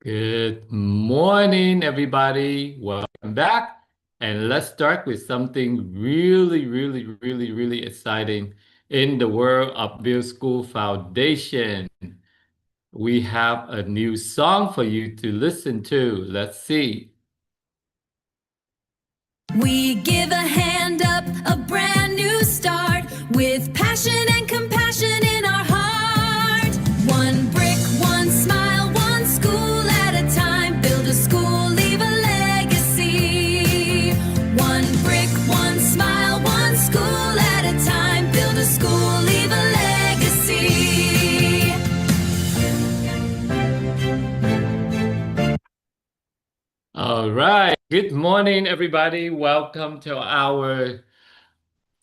Good morning, everybody. Welcome back. And let's start with something really exciting in the world of BuildASchool Foundation. We have a new song for you to listen to. Let's see. We give a hand up, a brand new start, with passion and compassion in our heart. One brick, one smile, one school at a time. Build a school, leave a legacy. One brick, one smile, one school at a time. Build a school, leave a legacy. All right. Good morning, everybody. Welcome to our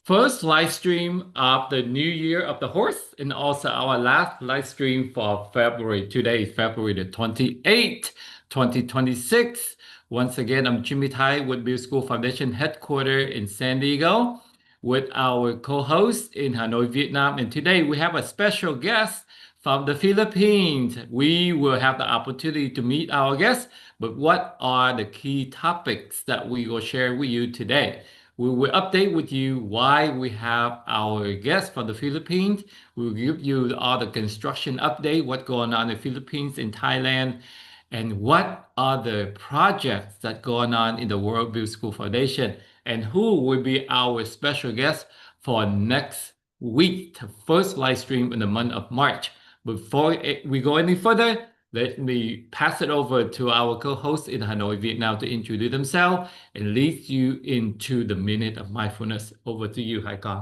first live stream of the new year of the horse, and also our last live stream for February. Today is February the 28th, 2026. Once again, I'm Jimmy Thai with BuildASchool Foundation headquarters in San Diego with our co-host in Hanoi, Vietnam. And today we have a special guest from the Philippines. We will have the opportunity to meet our guests, but what are the key topics that we will share with you today? We will update with you why we have our guest from the Philippines. We'll give you all the construction update, what's going on in the Philippines, in Thailand, and what are the projects that going on in the World BuildASchool Foundation, and who will be our special guest for next week, the first live stream in the month of March. Before we go any further, let me pass it over to our co-host in Hanoi, Vietnam to introduce themselves and lead you into the minute of mindfulness. Over to you, Hai Con.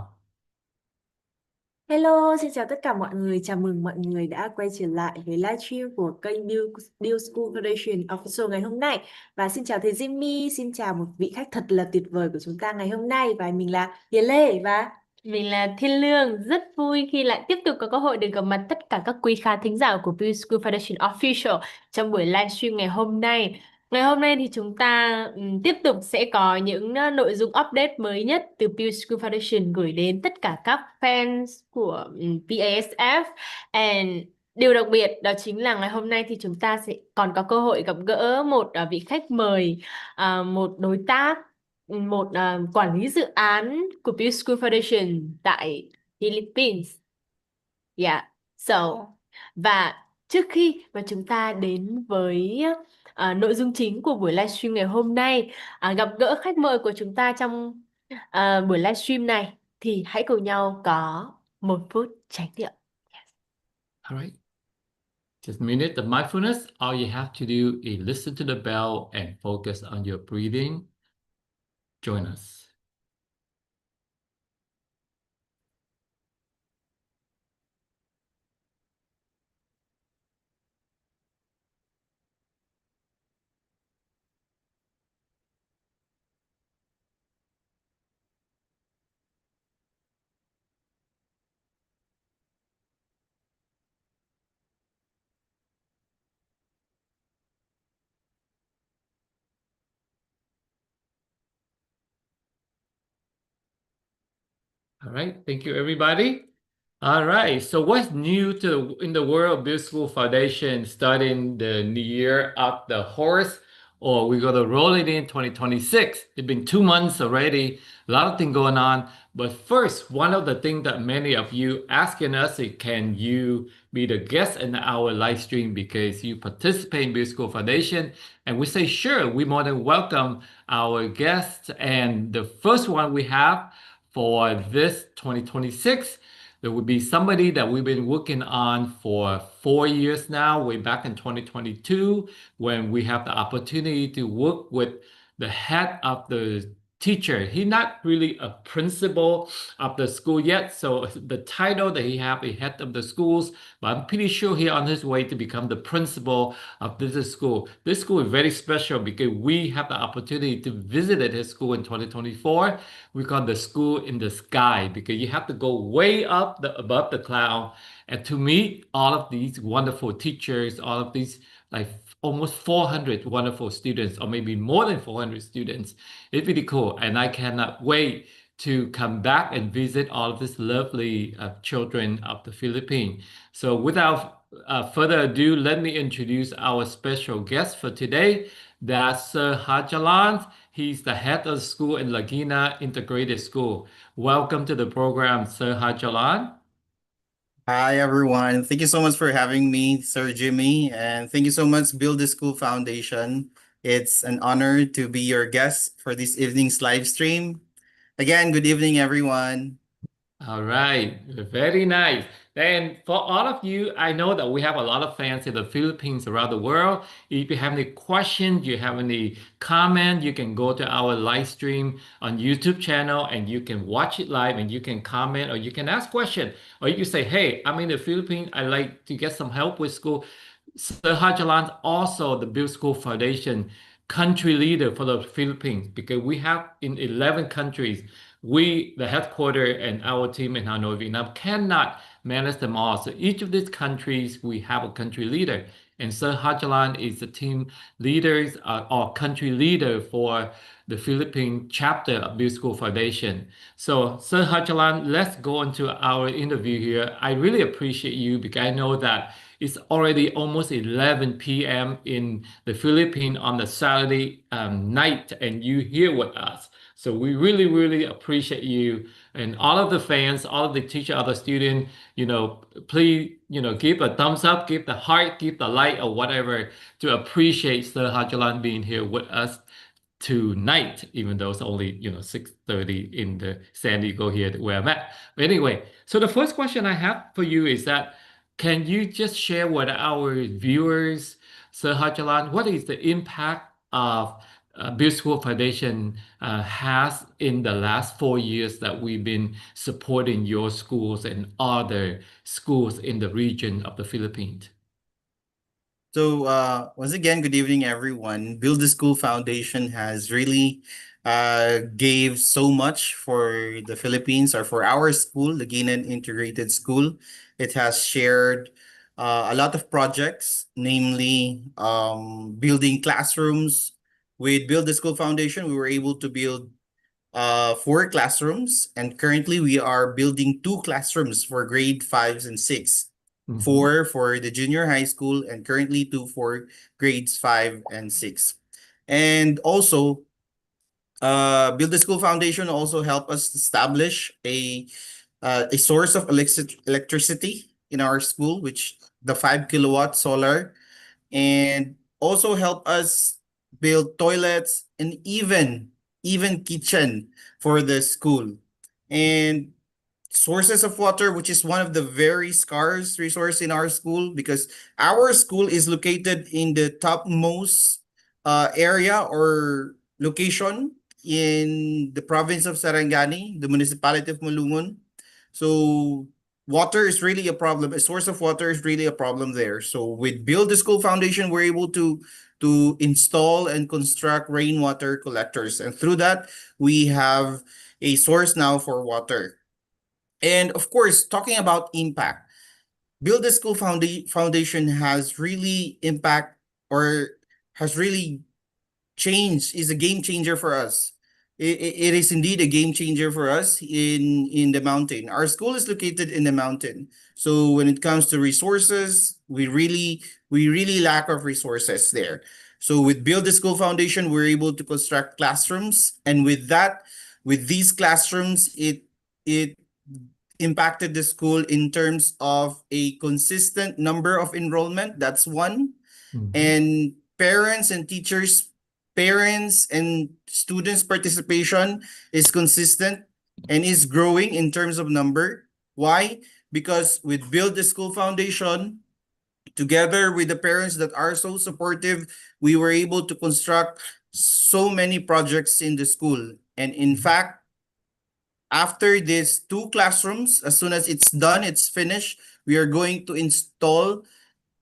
Hello, xin chào tất cả mọi người. Chào mừng mọi người đã quay trở lại với livestream của kênh BuildASchool Foundation Official ngày hôm nay. Và xin chào thầy Jimmy, xin chào một vị khách thật là tuyệt vời của chúng ta ngày hôm nay. Và mình là Hiền Lê và mình là Thiên Lương. Rất vui khi lại tiếp tục có cơ hội được gặp mặt tất cả các quý khán thính giả của BuildASchool Foundation Official trong buổi livestream ngày hôm nay. Ngày hôm nay thì chúng ta tiếp tục sẽ có những nội dung update mới nhất từ BuildASchool Foundation gửi đến tất cả các fans của BaSF. And điều đặc biệt đó chính là ngày hôm nay thì chúng ta sẽ còn có cơ hội gặp gỡ một vị khách mời, một đối tác, một quản lý dự án của BuildASchool Foundation tại Philippines. Yeah. Và trước khi mà chúng ta đến với nội dung chính của buổi livestream ngày hôm nay, gặp gỡ khách mời của chúng ta trong buổi livestream này, thì hãy cùng nhau có 1 phút chánh niệm. Yes. All right. Just a minute of mindfulness. All you have to do is listen to the bell and focus on your breathing. Join us. All right, thank you, everybody. All right, so what's new in the world of BuildASchool Foundation starting the new year of the horse, or we're going to roll it in 2026? It's been 2 months already, a lot of things going on. But first, one of the things that many of you asking us is, can you be the guest in our live stream because you participate in BuildASchool Foundation? And we say, sure, we more than welcome our guests. And the first one we have for this 2026, there will be somebody that we've been working on for 4 years now, way back in 2022, when we have the opportunity to work with the head of the teacher. He's not really a principal of the school yet, so the title that he have is head of the schools, but I'm pretty sure he's on his way to become the principal of this school. This school is very special because we have the opportunity to visit his school in 2024. We call the school in the sky because you have to go way up above the cloud and to meet all of these wonderful teachers, all of these like almost 400 wonderful students, or maybe more than 400 students. It's really cool, and I cannot wait to come back and visit all of these lovely children of the Philippines. So without further ado, let me introduce our special guest for today. That's Sir Harjolan. He's the head of the school in Laginan Integrated School. Welcome to the program, Sir Harjolan. Hi, everyone. Thank you so much for having me, Sir Jimmy. And thank you so much, BuildASchool Foundation. It's an honor to be your guest for this evening's live stream. Again, good evening, everyone. All right, very nice. And for all of you, I know that we have a lot of fans in the Philippines around the world. If you have any questions, you have any comment, you can go to our live stream on YouTube channel and you can watch it live and you can comment or you can ask questions. Or you can say, hey, I'm in the Philippines. I'd like to get some help with school. Sir Harjalan also the BuildASchool Foundation country leader for the Philippines because we have in 11 countries. We, the headquarters and our team in Hanoi, Vietnam, cannot manage them all. So each of these countries, we have a country leader. And Sir Harjalan is the team leaders or country leader for the Philippine chapter of BuildASchool Foundation. So Sir Harjalan, let's go into our interview here. I really appreciate you because I know that it's already almost 11 p.m. in the Philippines on the Saturday night, and you here with us. So we really, really appreciate you and all of the fans, all of the teacher, all the students, please, give a thumbs up, give the heart, give the like or whatever to appreciate Sir Hajalan being here with us tonight, even though it's only 6:30 in the San Diego here where I'm at. But anyway, so the first question I have for you is that can you just share with our viewers, Sir Hajalan, what is the impact of BuildASchool Foundation has in the last 4 years that we've been supporting your schools and other schools in the region of the Philippines? So once again, good evening, everyone. BuildASchool Foundation has really gave so much for the Philippines or for our school, the Laginan Integrated School. It has shared a lot of projects, namely building classrooms. With BuildASchool Foundation, we were able to build 4 classrooms, and currently we are building 2 classrooms for grade 5s and 6. 4 for the junior high school, and currently 2 for grades 5 and 6. And also, BuildASchool Foundation also helped us establish a source of electricity in our school, which the 5 kilowatt solar, and also help us build toilets and even kitchen for the school. And sources of water, which is one of the very scarce resource in our school, because our school is located in the topmost area or location in the province of Saragani, the municipality of Malungon. So water is really a problem. A source of water is really a problem there. So with BuildASchool Foundation, we're able to install and construct rainwater collectors. And through that, we have a source now for water. And of course, talking about impact, BuildASchool Foundation has really impact or has really changed, is a game changer for us. It is indeed a game changer for us in the mountain. Our school is located in the mountain. So when it comes to resources, we really lack of resources there. So with BuildASchool Foundation, we're able to construct classrooms. And with that, with these classrooms, it impacted the school in terms of a consistent number of enrollment. That's one. And parents and students' participation is consistent and is growing in terms of number. Why? Because with BuildASchool Foundation, together with the parents that are so supportive, we were able to construct so many projects in the school. And in fact, after these 2 classrooms, as soon as it's done, it's finished, we are going to install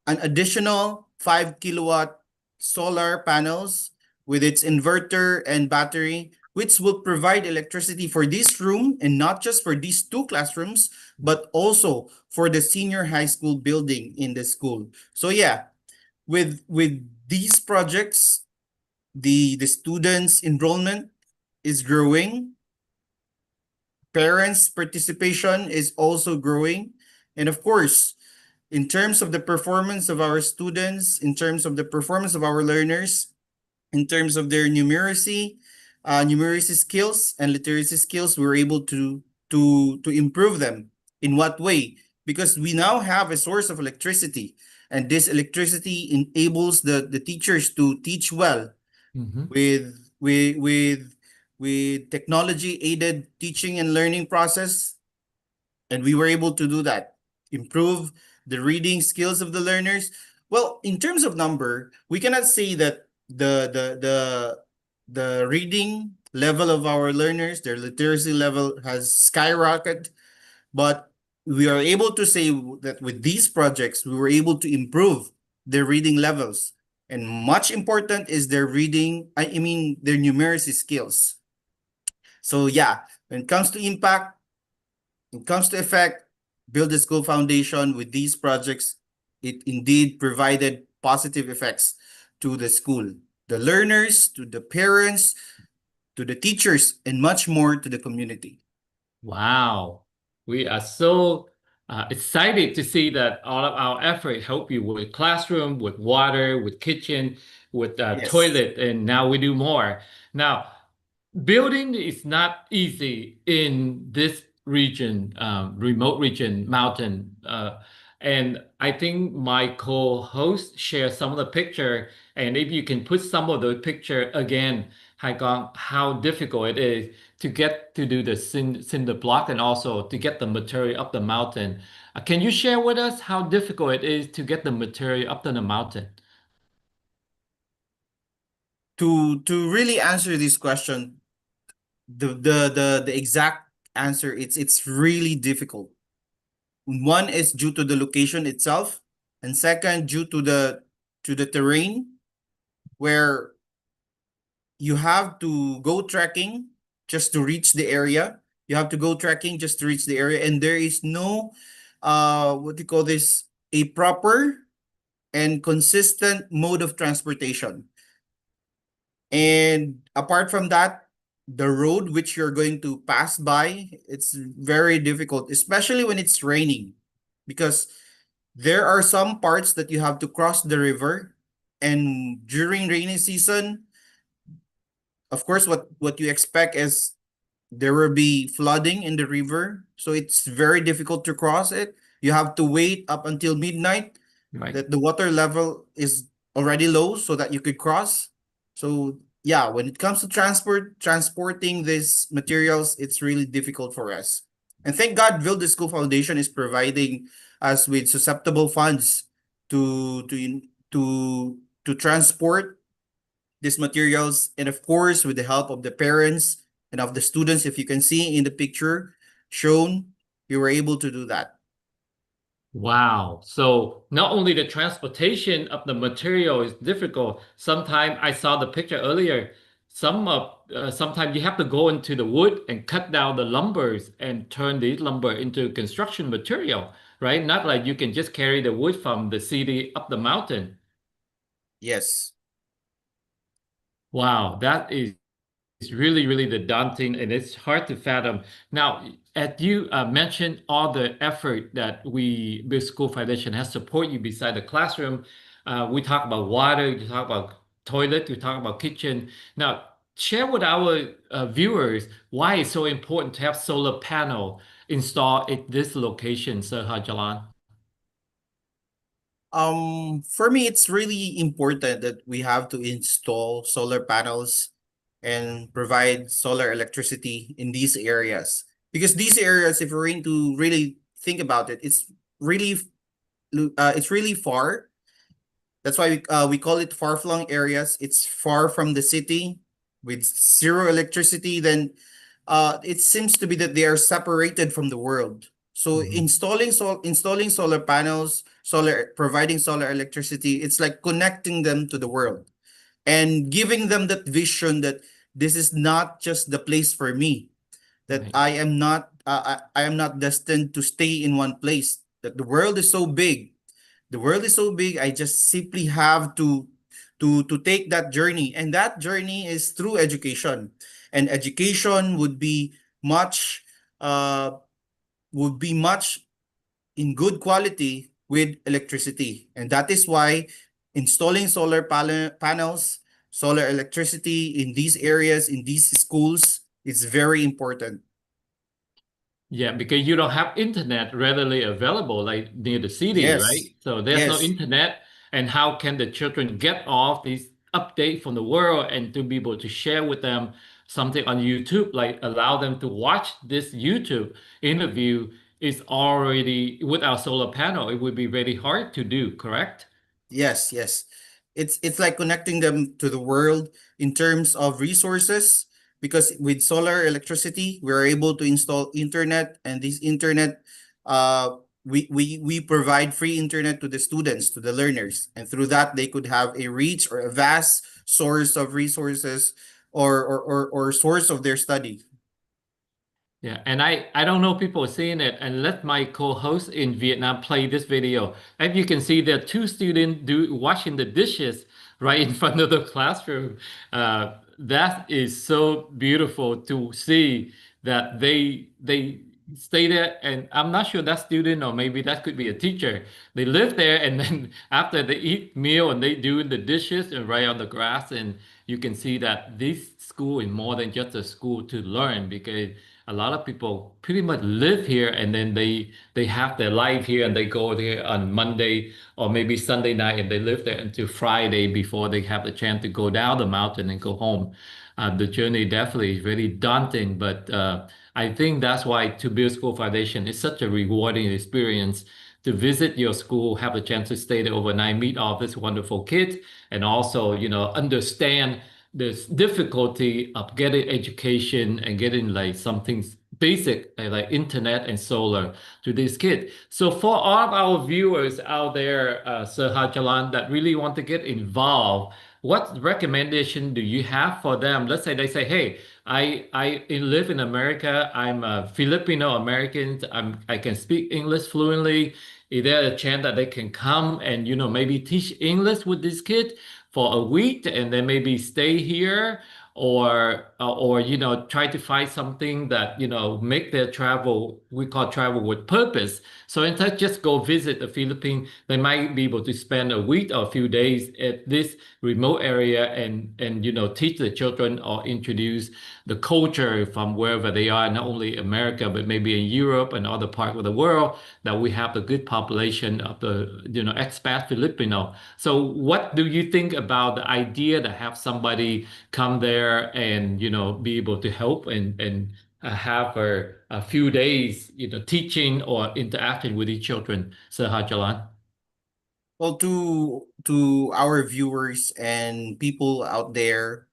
an additional 5 kilowatt solar panels with its inverter and battery, which will provide electricity for this room, and not just for these 2 classrooms, but also for the senior high school building in the school. So yeah, with these projects, the students' enrollment is growing. Parents' participation is also growing. And of course, in terms of the performance of our students, in terms of the performance of our learners, in terms of their numeracy skills and literacy skills, we were able to improve them. In what way? Because we now have a source of electricity, and this electricity enables the teachers to teach well with technology-aided teaching and learning process, and we were able to do that, improve the reading skills of the learners. Well, in terms of number, we cannot say that the reading level of our learners, their literacy level has skyrocketed, but we are able to say that with these projects, we were able to improve their reading levels. And much important is their reading, I mean, their numeracy skills. So yeah, when it comes to impact, when it comes to effect, BuildASchool Foundation with these projects, it indeed provided positive effects to the school, the learners, to the parents, to the teachers, and much more to the community. Wow. We are so excited to see that all of our effort help you with classroom, with water, with kitchen, with Yes. toilet, and now we do more. Now, building is not easy in this region, remote region, mountain. And I think my co-host shared some of the picture, and if you can put some of the picture again, Haikong, how difficult it is to get to do the cinder block and also to get the material up the mountain. Can you share with us how difficult it is to get the material up to the mountain? To really answer this question, the exact answer, it's really difficult. One is due to the location itself, and second due to the terrain, where you have to go trekking just to reach the area. You have to go trekking just to reach the area, and there is no what do you call this, a proper and consistent mode of transportation. And apart from that, the road which you're going to pass by, it's very difficult, especially when it's raining, because there are some parts that you have to cross the river, and during rainy season, of course, what you expect is there will be flooding in the river, so it's very difficult to cross it. You have to wait up until midnight that the water level is already low so that you could cross. So yeah, when it comes to transporting these materials, it's really difficult for us. And thank God, BuildASchool Foundation is providing us with susceptible funds to transport these materials, and of course, with the help of the parents and of the students. If you can see in the picture shown, we were able to do that. Wow. So not only the transportation of the material is difficult, sometimes I saw the picture earlier, sometimes you have to go into the wood and cut down the lumbers and turn these lumber into construction material, right? Not like you can just carry the wood from the city up the mountain. Yes. Wow, that is really, really the daunting, and it's hard to fathom. Now, as you mentioned, all the effort that BuildASchool Foundation has support you beside the classroom. We talk about water, we talk about toilet, we talk about kitchen. Now, share with our viewers why it's so important to have solar panel installed at this location, Sir Harjolan. For me, it's really important that we have to install solar panels and provide solar electricity in these areas, because these areas, if we're going to really think about it, it's really far. That's why we call it far-flung areas. It's far from the city with zero electricity. Then it seems to be that they are separated from the world. So installing solar panels, providing solar electricity, it's like connecting them to the world and giving them that vision that this is not just the place for me, that I am not destined to stay in one place, that the world is so big. The world is so big, I just simply have to take that journey, and that journey is through education. And education would be much in good quality with electricity. And that is why installing solar panels, solar electricity in these areas, in these schools, is very important. Yeah, because you don't have internet readily available like near the city, right? Yes, So there's no yes, internet, and how can the children get all these updates from the world and to be able to share with them something on YouTube, like allow them to watch this YouTube interview is already with our solar panel, it would be very hard to do, correct? yes, yes. It's like connecting them to the world in terms of resources, because with solar electricity, we're able to install internet, and this internet, we provide free internet to the students, to the learners, and through that they could have a reach or a vast source of resources, or source of their study. Yeah, and I don't know people seeing it, and let my co-host in Vietnam play this video. As you can see, there are two students washing the dishes right in front of the classroom. That is so beautiful to see that they stay there, and I'm not sure that student or maybe that could be a teacher. They live there, and then after they eat meal and they do the dishes and right on the grass, and you can see that this school is more than just a school to learn, because a lot of people pretty much live here and then they have their life here and they go there on Monday or maybe Sunday night and they live there until Friday before they have the chance to go down the mountain and go home. The journey definitely is very daunting, but I think that's why To Build School Foundation is such a rewarding experience to visit your school, have a chance to stay there overnight, meet all these wonderful kids, and also, understand this difficulty of getting education and getting like something basic like internet and solar to these kids. So for all of our viewers out there, Sir Harjolan, that really want to get involved, what recommendation do you have for them? Let's say they say, "Hey, I live in America. I'm a Filipino American. I can speak English fluently. Is there a chance that they can come and maybe teach English with these kids for a week and then maybe stay here, or try to find something that make their travel, we call travel with purpose. So instead just go visit the Philippines, they might be able to spend a week or a few days at this remote area and teach the children or introduce the culture from wherever they are, not only America but maybe in Europe and other parts of the world, that we have a good population of the expat Filipino. So what do you think about the idea to have somebody come there and be able to help and have a few days teaching or interacting with the children, Sir Hajalan? Well, to our viewers and people out there,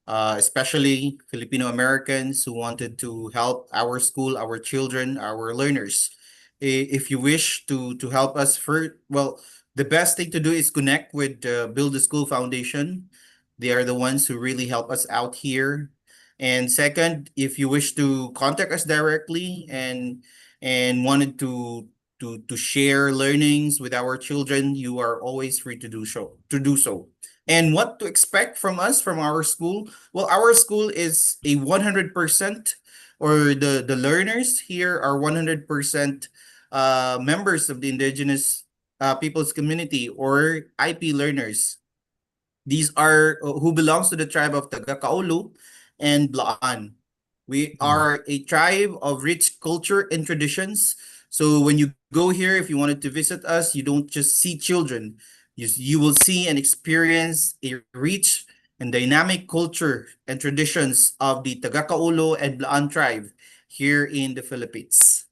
especially Filipino Americans who wanted to help our school, our children, our learners. If you wish to help us well, the best thing to do is connect with Build the School Foundation. They are the ones who really help us out here. And second, if you wish to contact us directly and wanted to share learnings with our children, you are always free to do so. And what to expect from us, from our school? Well, our school is a 100%, or the learners here are 100% members of the indigenous people's community, or IP learners. These are who belongs to the tribe of Tagakaulu and Blaan. We are a tribe of rich culture and traditions. So when you go here, if you wanted to visit us, you don't just see children. You will see and experience a rich and dynamic culture and traditions of the Tagakaulo and Blaan tribe here in the Philippines.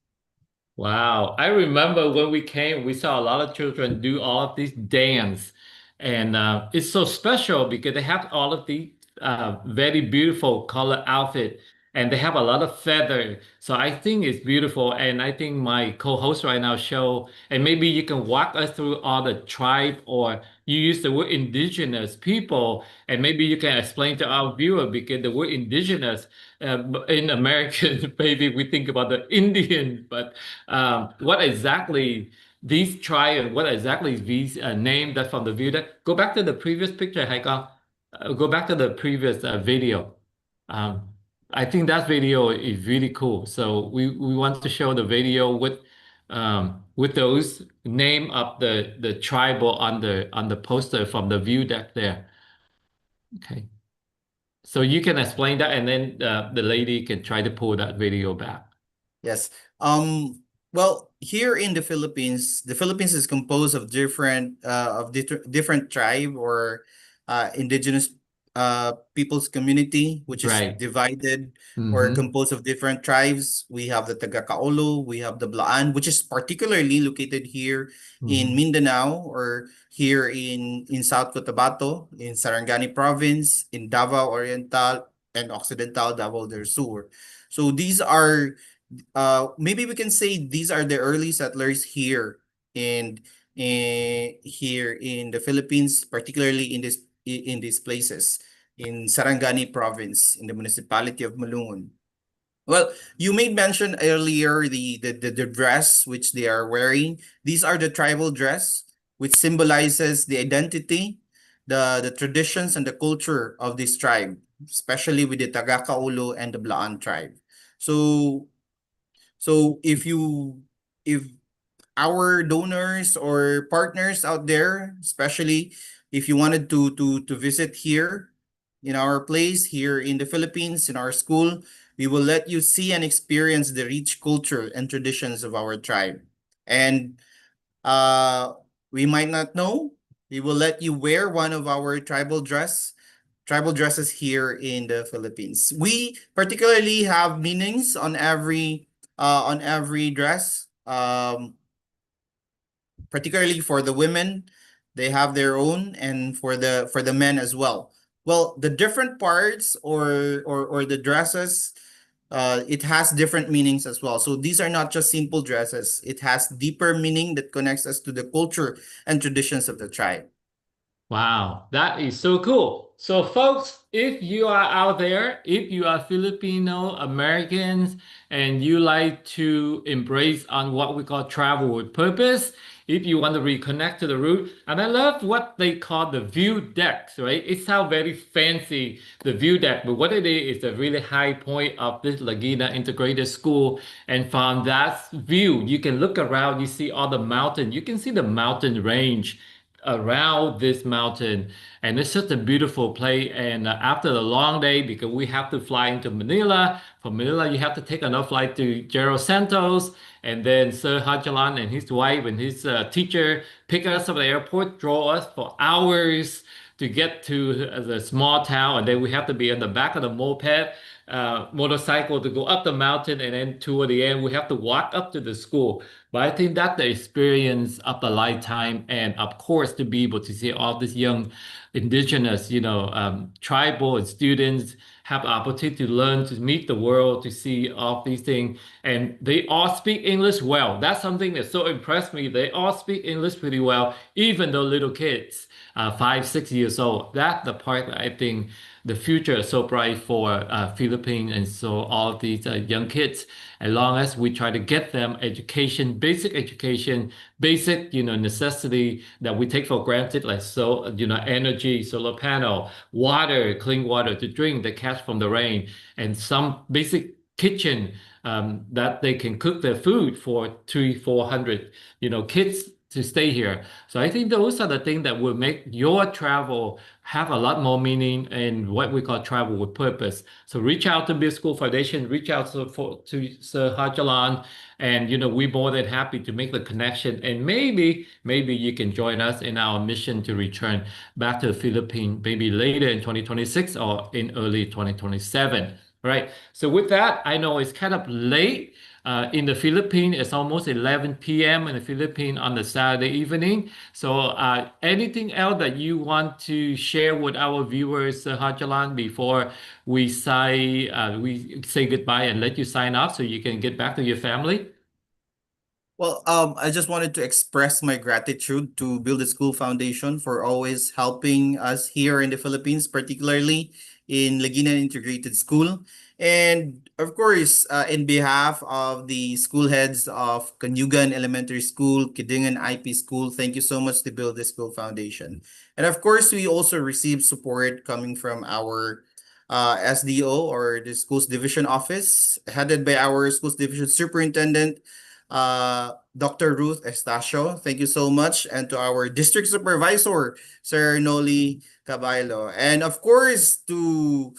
Wow. I remember when we came, we saw a lot of children do all of these dance. And it's so special because they have all of the very beautiful color outfit and they have a lot of feather. So I think it's beautiful. And I think my co-host right now show, and maybe you can walk us through all the tribe, or you use the word indigenous people, and maybe you can explain to our viewer, because the word indigenous in American, maybe we think about the Indian, but what exactly these tribe, what exactly is these name that from the view that go back to the previous picture, Haikal. Go back to the previous video. Um, I think that video is really cool. So we want to show the video with with those name of the tribal on the poster from the view deck there. Okay. So you can explain that, and then the lady can try to pull that video back. Yes. Well, here in the Philippines is composed of different tribe or indigenous people's community, which is Right. divided or Mm-hmm. composed of different tribes. We have the Taga-Kaolo, we have the Blaan, which is particularly located here in Mm-hmm. Mindanao or here in South Cotabato, in Saragani province, in Davao Oriental and Occidental Davao del Sur. So these are maybe we can say these are the early settlers here here in the Philippines, particularly in these places in Sarangani province in the municipality of Malungon. Well, you made mention earlier the dress which they are wearing. These are the tribal dress, which symbolizes the identity, the traditions and the culture of this tribe, especially with the Taga-Kaulo and the Blaan tribe. So if our donors or partners out there, especially if you wanted to visit here in our place here in the Philippines, in our school, we will let you see and experience the rich culture and traditions of our tribe. And we might not know, we will let you wear one of our tribal dresses here in the Philippines. We particularly have meanings on every dress. Particularly for the women, they have their own, and for the men as well. Well, the different parts or the dresses, it has different meanings as well. So these are not just simple dresses. It has deeper meaning that connects us to the culture and traditions of the tribe. Wow, that is so cool. So folks, if you are out there, if you are Filipino Americans and you like to embrace on what we call travel with purpose, if you want to reconnect to the root, and I love what they call the view decks, right? It sounds very fancy, the view deck, but what it is a really high point of this Laginan integrated school. And from that view, you can look around, you see all the mountain, you can see the mountain range around this mountain, and it's such a beautiful place. And after the long day, because we have to fly into Manila, from Manila you have to take another flight to Gerald Santos, and then Sir Harjolan and his wife and his teacher pick us up at the airport, drove us for hours to get to the small town, and then we have to be on the back of the motorcycle to go up the mountain, and then toward the end we have to walk up to the school. But I think that's the experience of a lifetime, and of course to be able to see all these young indigenous, tribal and students have the opportunity to learn, to meet the world, to see all these things, and they all speak English well. That's something that so impressed me. They all speak English pretty well, even though little kids, 5, 6 years old. That's the part that I think the future is so bright for Philippines, and so all of these young kids, as long as we try to get them education, basic necessity that we take for granted, like energy, solar panel, water, clean water to drink, the catch from the rain, and some basic kitchen that they can cook their food for 300-400 kids to stay here. So I think those are the things that will make your travel have a lot more meaning and what we call travel with purpose. So reach out to BuildASchool Foundation, reach out to Sir Harjolan, and we're more than happy to make the connection. And maybe you can join us in our mission to return back to the Philippines, maybe later in 2026 or in early 2027. Right. So with that, I know it's kind of late. In the Philippines, it's almost 11 p.m. in the Philippines on the Saturday evening. So anything else that you want to share with our viewers, Harjolan, before we say goodbye and let you sign off so you can get back to your family? Well, I just wanted to express my gratitude to BuildASchool Foundation for always helping us here in the Philippines, particularly in Laginan Integrated School. And of course, in behalf of the school heads of Kidengen Elementary School, Kidengen IP School, thank you so much to BuildASchool Foundation. And of course, we also receive support coming from our SDO, or the Schools Division Office, headed by our Schools Division Superintendent, Dr. Ruth Estacio, thank you so much. And to our district supervisor, Sir Noli Caballo. And of course, to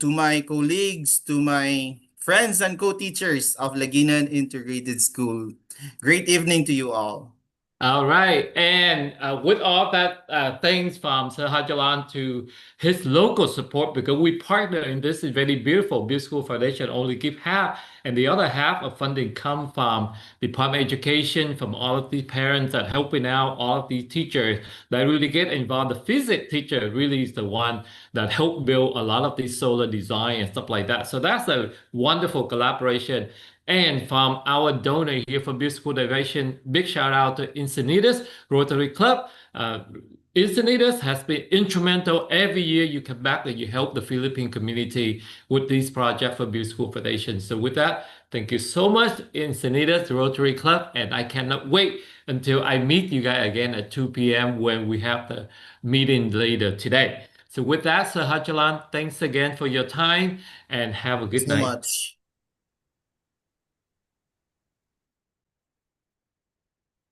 my colleagues, to my friends and co-teachers of Laginan Integrated School. Great evening to you all. All right. And with all that things from Sir Harjolan to his local support, because we partner in this is very beautiful. BuildASchool Foundation only give half, and the other half of funding come from Department of Education, from all of the parents that helping out, all of these teachers that really get involved. The physics teacher really is the one that helped build a lot of these solar design and stuff like that. So that's a wonderful collaboration. And from our donor here for BuildASchool Foundation, big shout out to Encinitas Rotary Club. Encinitas has been instrumental. Every year you come back and you help the Philippine community with these projects for BuildASchool Foundation. So with that, thank you so much, Encinitas Rotary Club. And I cannot wait until I meet you guys again at 2 p.m. when we have the meeting later today. So with that, Sir Harjolan, thanks again for your time and have a good So night. much.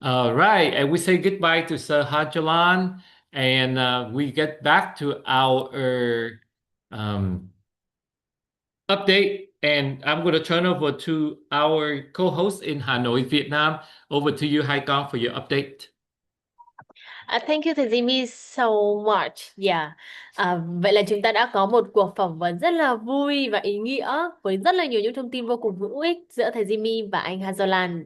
All right, and we say goodbye to Sir Harjolan, and we get back to our update. And I'm going to turn over to our co-host in Hanoi, Vietnam. Over to you, Hai Con, for your update. Thank you thầy Jimmy so much. Yeah. Vậy là chúng ta đã có một cuộc phỏng vấn rất là vui và ý nghĩa với rất là nhiều những thông tin vô cùng hữu ích giữa thầy Jimmy và anh Harjolan.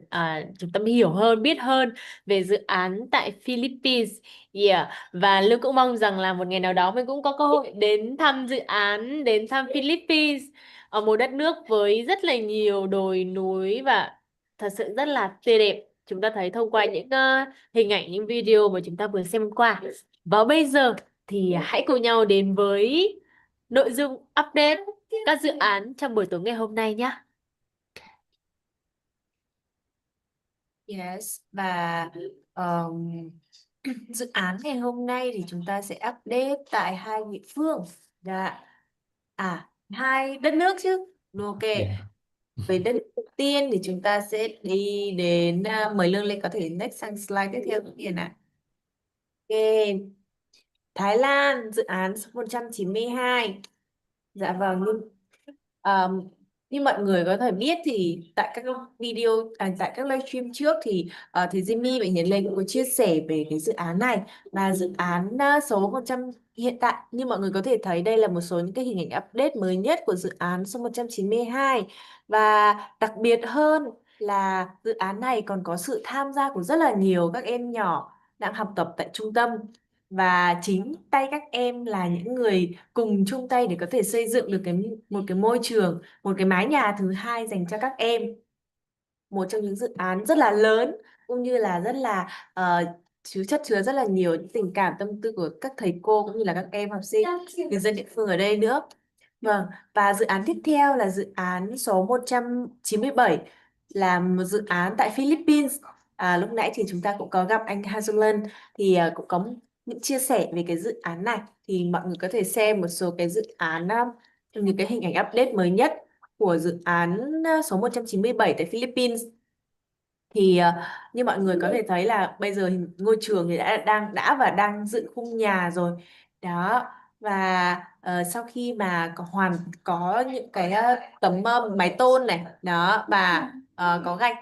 Chúng ta hiểu hơn, biết hơn về dự án tại Philippines. Yeah. Và Lưu cũng mong rằng là một ngày nào đó mình cũng có cơ hội đến thăm dự án, đến thăm Philippines, ở một đất nước với rất là nhiều đồi núi và thật sự rất là tươi đẹp. Chúng ta thấy thông qua những hình ảnh, những video mà chúng ta vừa xem qua. Và bây giờ thì hãy cùng nhau đến với nội dung update các dự án trong buổi tối ngày hôm nay nhé. Yes, và dự án ngày hôm nay thì chúng ta sẽ update tại hai địa phương. Hai đất nước chứ. Ok. Yeah. Với đất nước đầu tiên thì chúng ta sẽ đi đến mời Lương Lê có thể next sang slide tiếp theo cũng được ạ. Ok. Thái Lan, dự án số 192. Dạ vâng, như mọi người có thể biết thì tại các video, tại các livestream trước thì thầy Jimmy và Hiền Lê cũng có chia sẻ về cái dự án này. Và dự án số 100 hiện tại như mọi người có thể thấy đây là một số những cái hình ảnh update mới nhất của dự án số 192. Và đặc biệt hơn là dự án này còn có sự tham gia của rất là nhiều các em nhỏ đang học tập tại trung tâm. Và chính tay các em là những người cùng chung tay để có thể xây dựng được một cái môi trường, một cái mái nhà thứ hai dành cho các em. Một trong những dự án rất là lớn cũng như là rất là chất chứa rất là nhiều tình cảm tâm tư của các thầy cô cũng như là các em học sinh, người dân địa phương ở đây nữa. Vâng, và dự án tiếp theo là dự án số 197 là một dự án tại Philippines. Lúc nãy thì chúng ta cũng có gặp anh Harjolan thì cũng có những chia sẻ về cái dự án này, thì mọi người có thể xem một số cái dự án những cái hình ảnh update mới nhất của dự án số 197 tại Philippines. Thì như mọi người có thể thấy là bây giờ ngôi trường thì đã và đang dựng khung nhà rồi đó. Và sau khi mà có những cái tấm mái tôn này đó và có gạch,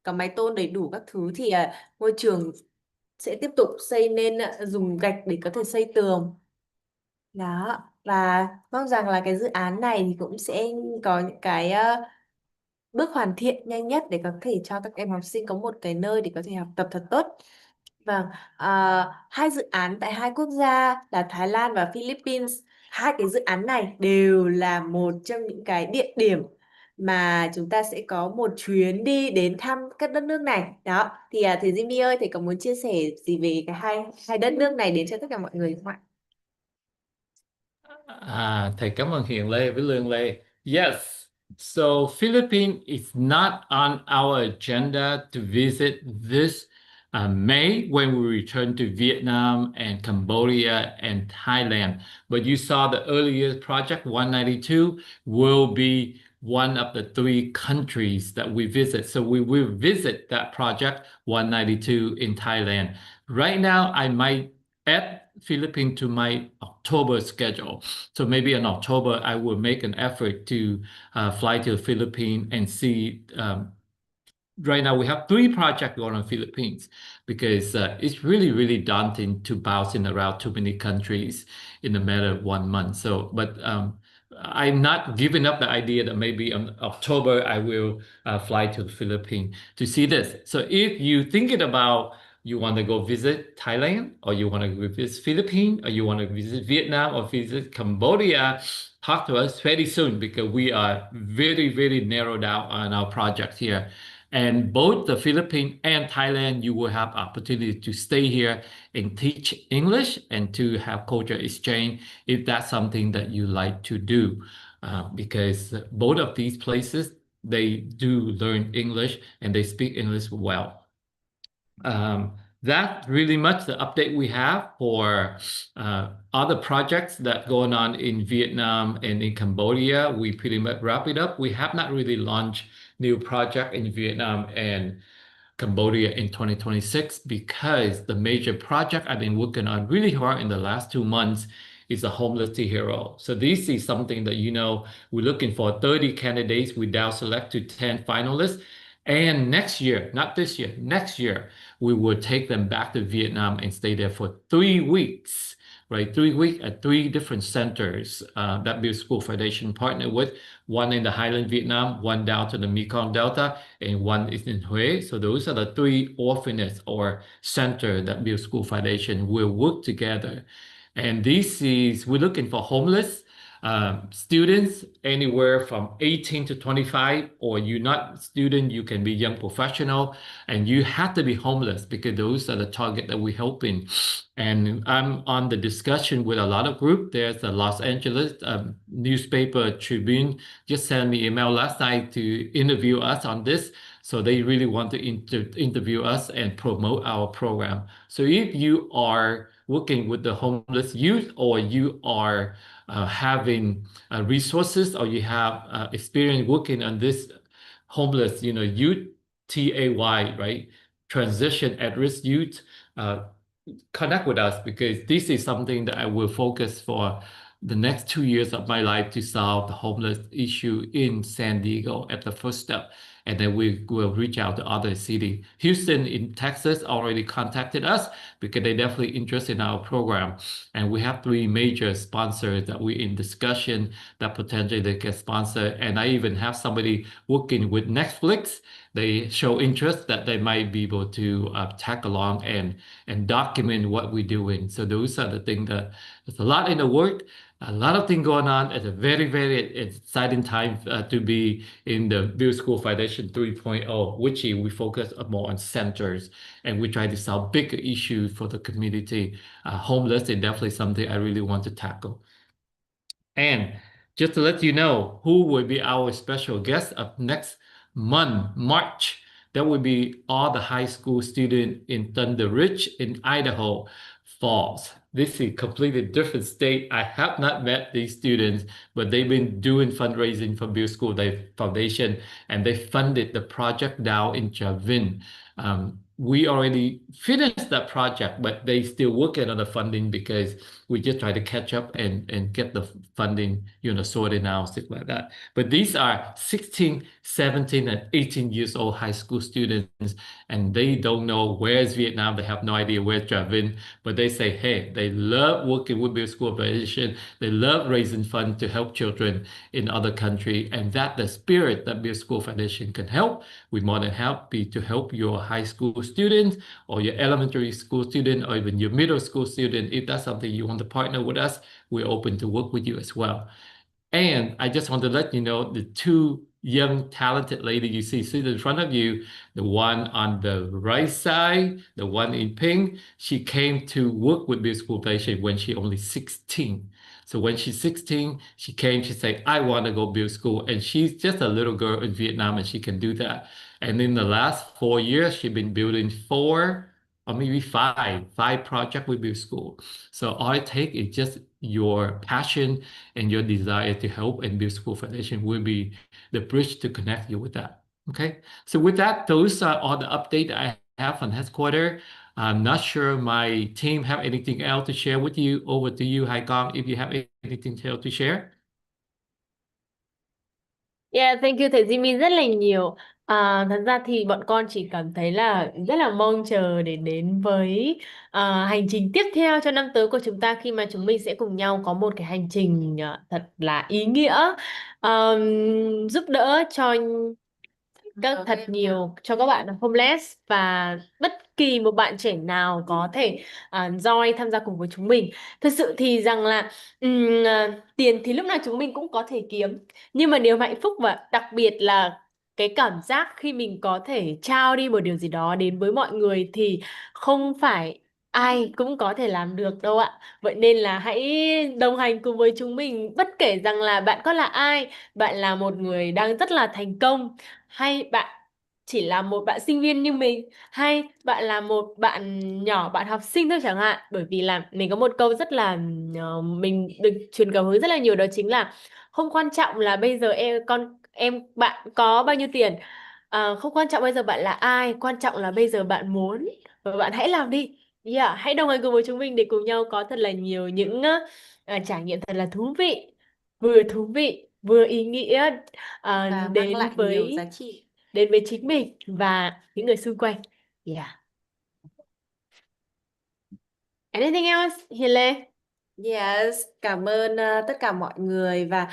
có mái tôn đầy đủ các thứ thì ngôi trường sẽ tiếp tục xây nên dùng gạch để có thể xây tường đó. Và mong rằng là cái dự án này thì cũng sẽ có những cái bước hoàn thiện nhanh nhất để có thể cho các em học sinh có một cái nơi để có thể học tập thật tốt. Vâng, hai dự án tại hai quốc gia là Thái Lan và Philippines. Hai cái dự án này đều là một trong những cái địa điểm mà chúng ta sẽ có một chuyến đi đến thăm các đất nước này. Đó, thì thầy Jimmy ơi, thầy có muốn chia sẻ gì về cái hai đất nước này đến cho tất cả mọi người không ạ? Thầy cảm ơn Hiền Lê với Lương Lê. Yes, so Philippines is not on our agenda to visit this May when we return to Vietnam and Cambodia and Thailand. But you saw the earlier project 192 will be one of the 3 countries that we visit. So we will visit that project 192 in Thailand. Right now, I might add Philippines to my October schedule. So maybe in October, I will make an effort to fly to the Philippines and see. Right now, we have 3 projects going on in the Philippines because it's really, really daunting to bouncing around too many countries in a matter of 1 month. So, but I'm not giving up the idea that maybe in October I will fly to the Philippines to see this. So if you're thinking about you want to go visit Thailand, or you want to visit Philippines, or you want to visit Vietnam, or visit Cambodia, talk to us very soon because we are very, very narrowed down on our project here. And both the Philippines and Thailand, you will have opportunity to stay here and teach English and to have culture exchange if that's something that you like to do. Because both of these places, they do learn English and they speak English well. That's really much the update we have for other projects that going on in Vietnam and in Cambodia. We pretty much wrap it up. We have not really launched new project in Vietnam and Cambodia in 2026 because the major project I've been working on really hard in the last 2 months is a homeless hero. So this is something that, we're looking for 30 candidates. We down select to 10 finalists. And next year, not this year, next year, we will take them back to Vietnam and stay there for 3 weeks, right? 3 weeks at 3 different centers that BuildASchool Foundation partnered with. One in the Highland Vietnam, one down to the Mekong Delta, and one is in Hue. So those are the 3 orphanages or center that BuildASchool Foundation will work together. And we're looking for homeless students anywhere from 18 to 25, or you're not a student, you can be young professional, and you have to be homeless because those are the target that we're helping. And I'm on the discussion with a lot of group. There's the Los Angeles newspaper Tribune just sent me email last night to interview us on this. So they really want to interview us and promote our program. So if you are working with the homeless youth, or you are having resources, or you have experience working on this homeless, youth, TAY, right? Transition at risk youth, connect with us because this is something that I will focus for the next 2 years of my life to solve the homeless issue in San Diego at the first step. And then we will reach out to other cities. Houston in Texas already contacted us because they definitely interested in our program. And we have 3 major sponsors that we're in discussion that potentially they can sponsor. And I even have somebody working with Netflix. They show interest that they might be able to tag along and document what we're doing. So those are the things that there's a lot in the work. A lot of things going on. It's a very, very exciting time to be in the BuildASchool Foundation 3.0, which we focus more on centers and we try to solve bigger issues for the community. Homeless is definitely something I really want to tackle. And just to let you know who will be our special guest of next month, March, that will be all the high school students in Thunder Ridge in Idaho Falls. This is a completely different state. I have not met these students, but they've been doing fundraising for BuildASchool Foundation, and they funded the project down in Javin. We already finished that project, but they still working on the funding because we just try to catch up and get the funding, sorted out, stuff like that. But these are 16, 17, and 18 years old high school students, and they don't know where's Vietnam. They have no idea where's Javin, but they say, hey, they love working with BuildASchool Foundation. They love raising funds to help children in other countries, and that the spirit that BuildASchool Foundation can help. We're more than happy to help your high school students or your elementary school student or even your middle school student. If that's something you want to partner with us, we're open to work with you as well. And I just want to let you know the 2 young talented ladies you see sitting in front of you, the one on the right side, the one in pink, she came to work with BuildASchool Foundation when she only 16. So when she's 16, she came, she said, I want to go BuildASchool. And she's just a little girl in Vietnam and she can do that. And in the last 4 years, she's been building 4 or maybe five projects with BuildASchool. So all it takes is just your passion and your desire to help, and BuildASchool Foundation will be the bridge to connect you with that. Okay, so with that, those are all the updates I have on headquarters. I'm not sure my team have anything else to share with you. Over to you, Haikong, if you have anything else to share. Yeah, thank you thầy Jimmy rất là nhiều. Thật ra thì bọn con chỉ cảm thấy là rất là mong chờ để đến với hành trình tiếp theo cho năm tới của chúng ta, khi mà chúng mình sẽ cùng nhau có một cái hành trình thật là ý nghĩa, giúp đỡ cho thật nhiều cho các bạn homeless và bất kỳ một bạn trẻ nào có thể join tham gia cùng với chúng mình. Thật sự thì rằng là tiền thì lúc nào chúng mình cũng có thể kiếm, nhưng mà điều hạnh phúc và đặc biệt là cái cảm giác khi mình có thể trao đi một điều gì đó đến với mọi người thì không phải ai cũng có thể làm được đâu ạ. Vậy nên là hãy đồng hành cùng với chúng mình, bất kể rằng là bạn có là ai, bạn là một người đang rất là thành công, hay bạn chỉ là một bạn sinh viên như mình, hay bạn là một bạn nhỏ, bạn học sinh thôi chẳng hạn. Bởi vì là mình có một câu rất là mình được truyền cảm hứng rất là nhiều, đó chính là không quan trọng là bây giờ bạn có bao nhiêu tiền, không quan trọng bây giờ bạn là ai, quan trọng là bây giờ bạn muốn, và bạn hãy làm đi. Yeah, hãy đồng hành cùng với chúng mình để cùng nhau có thật là nhiều những trải nghiệm thật là thú vị vừa ý nghĩa, và mang đến lại nhiều với giá trị. chính mình và những người xung quanh. Yeah. Anything else, Hiền Lê? Yes, cảm ơn tất cả mọi người, và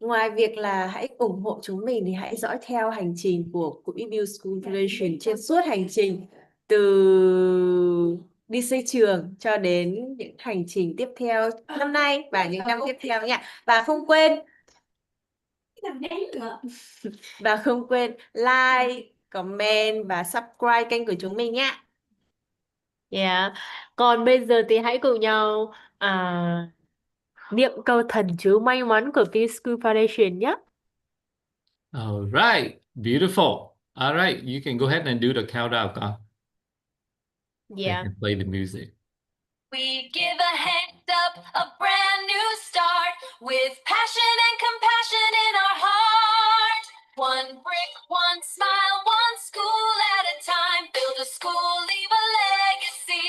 ngoài việc là hãy ủng hộ chúng mình thì hãy dõi theo hành trình của quỹ BuildASchool Foundation trên suốt hành trình từ đi xây trường cho đến những hành trình tiếp theo năm nay và những năm tiếp theo nha. Và không quên like, comment và subscribe kênh của chúng mình nhé. Yeah. Còn bây giờ thì hãy cùng nhau niệm câu thần chú may mắn của BuildASchool Foundation nhé. All right, beautiful. All right, you can go ahead and do the countdown, Kong. I Yeah. can play the music. We give a hand up, a brand new start, with passion and compassion in our heart. One brick, one smile, one school at a time. Build a school, leave a legacy.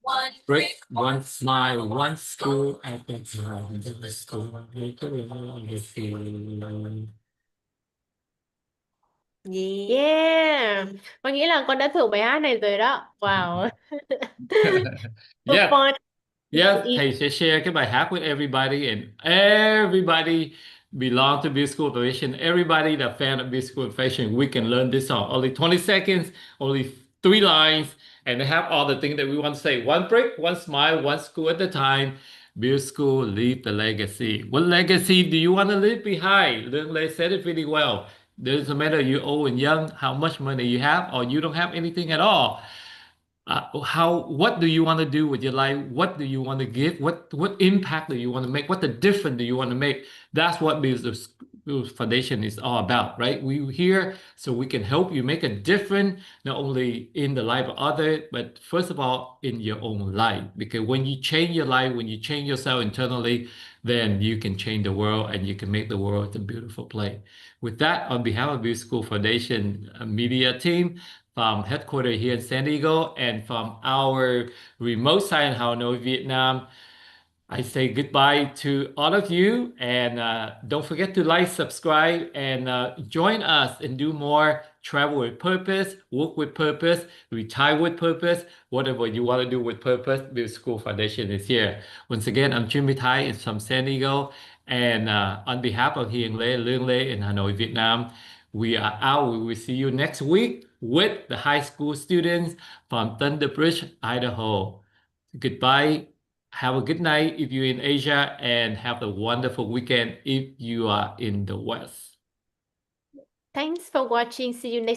One Brick, one smile, one school at a time. Build a school, make a legacy. Yeah. Con nghĩ là con đã thử bài hát này rồi đó. Wow. So Yeah. fun. Yes, thầy sẽ share cái bài hát with everybody, and everybody belong to BuildASchool Foundation. Everybody that fan of BuildASchool Foundation, we can learn this song. Only 20 seconds, only 3 lines, and they have all the things that we want to say. One brick, one smile, one school at a time. BuildASchool, leave the legacy. What legacy do you want to leave behind? They said it really well. Doesn't matter you're old and young, how much money you have, or you don't have anything at all. What do you want to do with your life? What do you want to give? What impact do you want to make? What the difference do you want to make? That's what Build Foundation is all about, right? We're here so we can help you make a difference, not only in the life of others, but first of all, in your own life. Because when you change your life, when you change yourself internally, then you can change the world and you can make the world a beautiful place. With that, on behalf of BuildASchool Foundation media team, from headquarters here in San Diego and from our remote site in Hanoi, Vietnam, I say goodbye to all of you, and don't forget to like, subscribe, and join us and do more travel with purpose, work with purpose, retire with purpose, whatever you want to do with purpose. BuildASchool Foundation is here. Once again, I'm Jimmy Thai from San Diego, and on behalf of Hiền Lê, Lương Lê in Hanoi, Vietnam, we are out. We will see you next week with the high school students from Thunder Bridge, Idaho. Goodbye. Have a good night if you're in Asia, and have a wonderful weekend if you are in the West. Thanks for watching. See you next